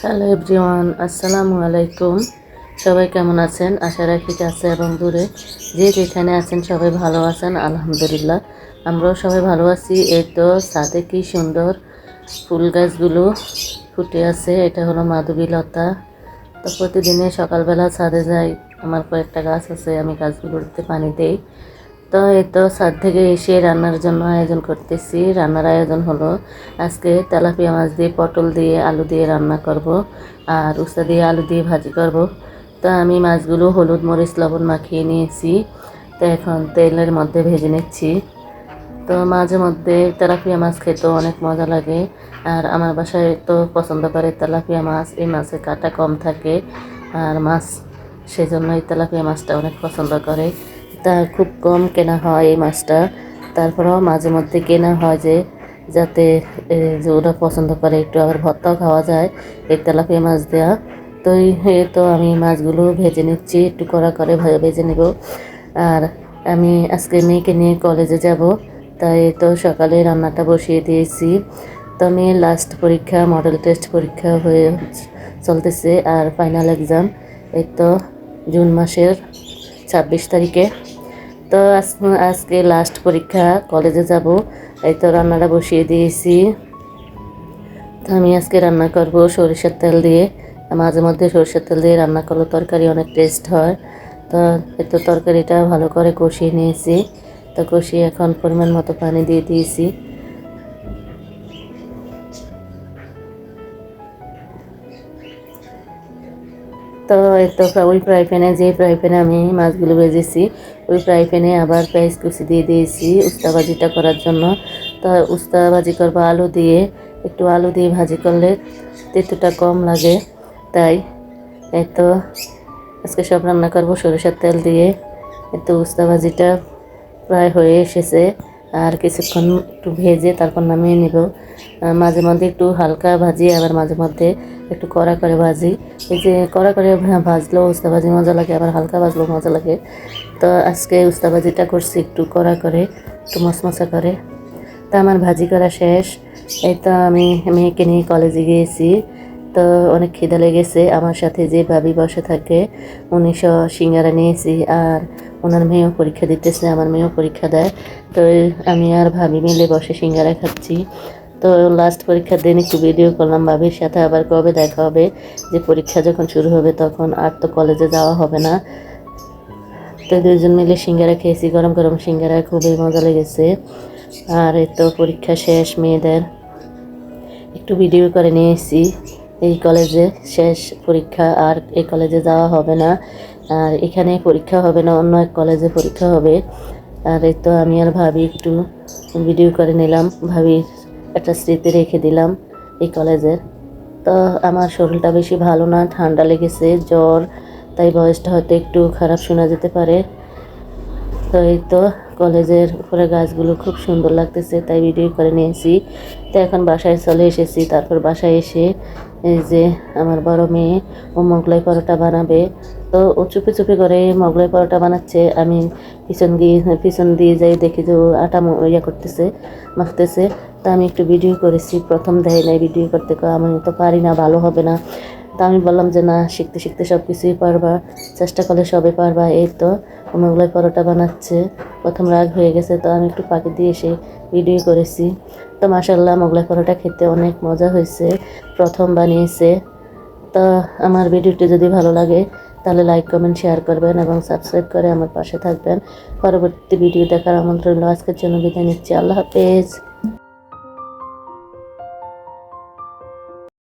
Hello everyone, আসসালামু আলাইকুম। সবাই কেমন আছেন? আশা রাখি কাছে এবং দূরে যে যেখানে আছেন সবাই ভালো আছেন, আলহামদুলিল্লাহ। আমরাও সবাই ভালো আছি। এই তো ছাদে কি সুন্দর ফুল গাছগুলো ফুটে আছে। এটা হলো মাধবীলতা। তো প্রতিদিনে সকালবেলা ছাদে যাই, আমার কয়েকটা গাছ আছে, আমি গাছগুলোতে পানি দেই। তো এই তো ছাদ থেকে এসে রান্নার জন্য আয়োজন করতেছি। রান্নার আয়োজন হলো আজকে তেলাপিয়া মাছ দিয়ে পটল দিয়ে আলু দিয়ে রান্না করব, আর উস্তা দিয়ে আলু দিয়ে ভাজি করব। তো আমি মাছগুলো হলুদ মরিচ লবণ মাখিয়ে নিয়েছি। তো এখন তেলের মধ্যে ভেজে নিচ্ছি। তো মাঝে মধ্যে তেলাপিয়া মাছ খেতেও অনেক মজা লাগে। আর আমার বাসায় তো পছন্দ করে তেলাপিয়া মাছ। এই মাছের কাঁটা কম থাকে আর মাছ, সেজন্য এই তেলাপিয়া মাছটা অনেক পছন্দ করে। তা খুব কম কেনা হয় এই মাছটা, তারপরেও মাঝে মধ্যে কেনা হয় যে যাতে যে ওরা পছন্দ করে, একটু আবার ভর্তাও খাওয়া যায় এই তেলাপিয়া মাছ দেওয়া। তো তো আমি মাছগুলো ভেজে নিচ্ছি, একটু কড়া করে ভেজে নেব। আর আমি আজকে মেয়েকে নিয়ে কলেজে যাব, তাই তো সকালে রান্নাটা বসিয়ে দিয়েছি। তো মেয়ের লাস্ট পরীক্ষা, মডেল টেস্ট পরীক্ষা হয়ে চলতেছে, আর ফাইনাল এক্সাম এই তো জুন মাসের 26 তারিখে। তো আজকে লাস্ট পরীক্ষা, কলেজে যাব, এই তো রান্নাটা বসিয়ে দিয়েছি। তো আমি আজকে রান্না করব সরিষার তেল দিয়ে। মাঝে মধ্যে সরিষার তেল দিয়ে রান্না করলে তরকারি অনেক টেস্ট হয়। তো এই তো তরকারিটা ভালো করে কষিয়ে নিয়েছি। তো কষিয়ে এখন পরিমাণ মতো পানি দিয়ে দিয়েছি। তো এই তো ওই ফ্রাই প্যানে, যে ফ্রাই প্যানে আমি মাছগুলো ভেজেছি, ওই ফ্রাই প্যানে আবার পেঁয়াজ কুচি দিয়ে দিয়েছি উস্তা ভাজিটা করার জন্য। তো উস্তা ভাজি করবো আলু দিয়ে, একটু আলু দিয়ে ভাজি করলে তেঁতুটা কম লাগে। তাই এই তো আজকে সব রান্না করবো সরিষার তেল দিয়ে। এই তো উস্তা ভাজিটা প্রায় হয়ে এসেছে, আর কিছুক্ষণ একটু ভেজে তারপর নামিয়ে নিব। মাঝে মধ্যে একটু হালকা ভাজি, আবার মাঝে মধ্যে একটু কড়া করে ভাজি। এই যে কড়া করে ভাজলেও উস্তা ভাজি মজা লাগে, আবার হালকা ভাজলেও মজা লাগে। তো আজকে উস্তা ভাজিটা করছি একটু কড়া করে, একটু মশমশা করে। তা আমার ভাজি করা শেষ। এই তো আমি মেয়েকে নিয়ে কলেজে গিয়েছি। তো অনেক খিদে লেগেছে। আমার সাথে যে ভাবি বসে থাকে উনি সিঙ্গারা নিয়েছি, আর ওনার মেয়েও পরীক্ষা দিতেছে, আমার মেয়েও পরীক্ষা দেয়। তো আমি আর ভাবি মিলে বসে সিঙ্গারা খাচ্ছি। তো লাস্ট পরীক্ষার দিন একটু ভিডিও করলাম ভাবির সাথে, আবার কবে দেখা হবে, যে পরীক্ষা যখন শুরু হবে তখন আর তো কলেজে যাওয়া হবে না। তো দুজন মিলে সিঙ্গারা খেয়েছি, গরম গরম সিঙ্গারা, খুবই মজা লেগেছে। আর এই তো পরীক্ষা শেষ মেয়েদের, একটু ভিডিও করে নিয়েছি। এই কলেজে শেষ পরীক্ষা, আর এই কলেজে যাওয়া হবে না, আর এখানে পরীক্ষা হবে না, অন্য এক কলেজে পরীক্ষা হবে। আর এই তো আমি আর ভাবি একটু ভিডিও করে নিলাম, ভাবির একটা স্মৃতি রেখে দিলাম এই কলেজের। তো আমার শরীরটা বেশি ভালো না, ঠান্ডা লেগেছে, জ্বর, তাই ভয়েসটা হয়তো একটু খারাপ শোনা যেতে পারে। তো এই তো কলেজের উপরে গাছগুলো খুব সুন্দর লাগতেছে, তাই ভিডিও করে নিয়েছি। তো এখন বাসায় চলে এসেছি। তারপর বাসায় এসে এই যে আমার বড় মেয়ে, ও মোগলাই পরোটা বানাবে। তো ও চুপি চুপি করে মোগলাই পরোটা বানাচ্ছে। আমি পিছন দিয়ে যাই, দেখি যে ও আটা ইয়ে করতেছে, মাখতেছে। তা আমি একটু ভিডিও করেছি, প্রথম দেয় নাই ভিডিও করতে, আমি তো পারি না, ভালো হবে না। তা আমি বললাম যে না, শিখতে শিখতে সব কিছুই পারবা, চেষ্টা করলে সবে পারবা। এই তো মোগলাই পরোটা বানাচ্ছে, প্রথম রাগ হয়ে গেছে, তো আমি একটু পাখি দিয়ে এসে ভিডিও করেছি। তো মাশাআল্লাহ মোগলাই পরোটা খেতে অনেক মজা হয়েছে, প্রথম বানিয়েছে। তো আমার ভিডিওটি যদি ভালো লাগে তাহলে লাইক কমেন্ট শেয়ার করবেন এবং সাবস্ক্রাইব করে আমার পাশে থাকবেন। পরবর্তী ভিডিও দেখার আমন্ত্রণ রইল। আজকের জন্য বিদায় নিচ্ছি, আল্লাহ হাফেজ।